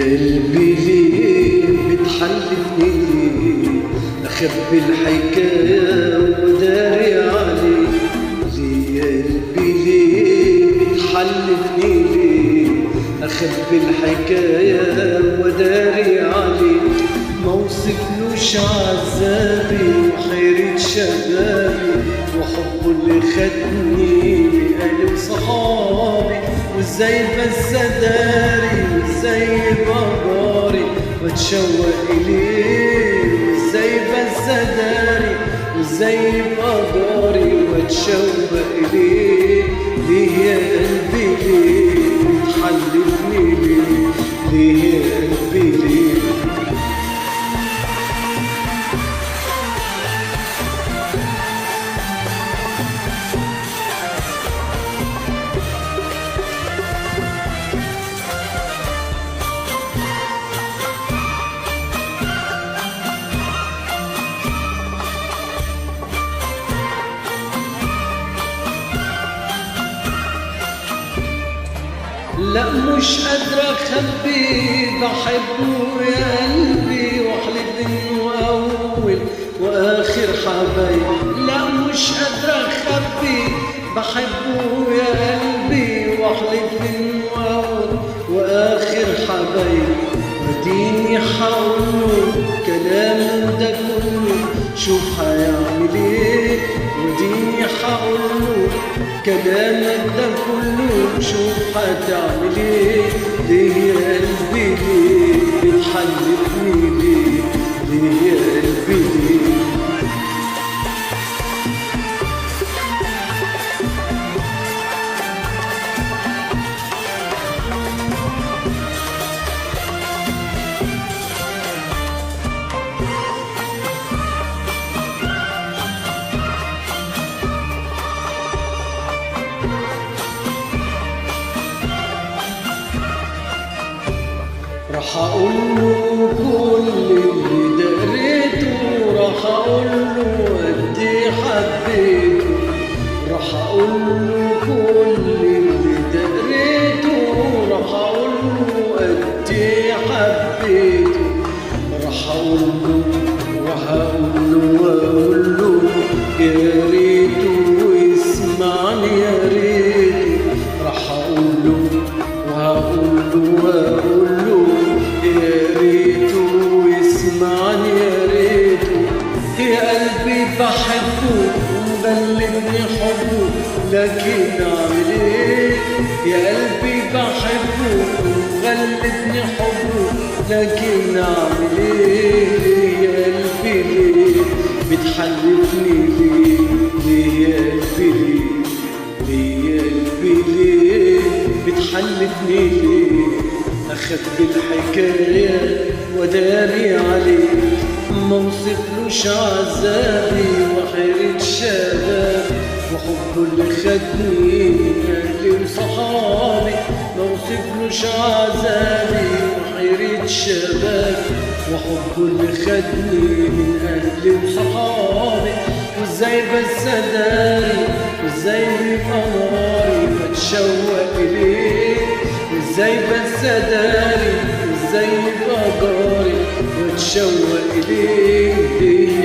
قلبي ليه بتحلفني ليه أخبي الحكاية وداري عليك؟ ليه يا قلبي ليه بتحلفني ليه أخبي الحكاية وداري عليك؟ موصفلوش عذابي وحيرة شبابي وحبه اللي خدني بقلب صحابي، وازاي بس اداري وازاي بجاري واتشوق اليه، وازاي بس اداري وازاي بجاري واتشوق اليه. ليه يا قلبي ليه بتحلفني ليه؟ ليه يا قلبي ليه؟ لا مش قادرة أخبي بحبه يا قلبي، واحلف إنه أول وآخر حبايب. لا مش قادرة أخبي بحبه يا قلبي، واحلف إنه أول وآخر حبايب. وديني حاوله كلامه ده كله شوف هيعمل إيه، وديني حاوله كلامك ده كله شوف هتعمل ايه. ليه يا قلبي ليه بتحلفني ليه؟ ليه يا قلبي ليه؟ راح اقوله كل اللي دريته، راح اقوله قد ايه حبيته، راح اقوله كل اللي دريته، راح اقوله قد ايه حبيته. راح اقوله وهقوله واقوله يا ريته ويسمعني يا ريته. راح اقوله وهقوله واقوله يا ريته ويسمعني يا ريته. يا قلبي بحبه ومغلبني حبه لكن اعمل ايه؟ يا قلبي بحبه ومغلبني حبه لكن اعمل ايه؟ يا قلبي ليه بتحلفني ليه؟ ليه يا قلبي ليه؟ ليه يا قلبي ليه بتحلفني ليه؟ أخبي الحكاية وداري عليك، موصفلوش عذابي وحيرة شبابي وحبه اللي خدني من أهلي وصحابي. موصفلوش عذابي وحيرة شبابي وحبه اللي خدني من أهلي وصحابي. وازاي بس أداري وازاي بيبقى ناري بتشوق إليه، وازاي بس أداري وازاي يبقى جاري واتشوق إليه.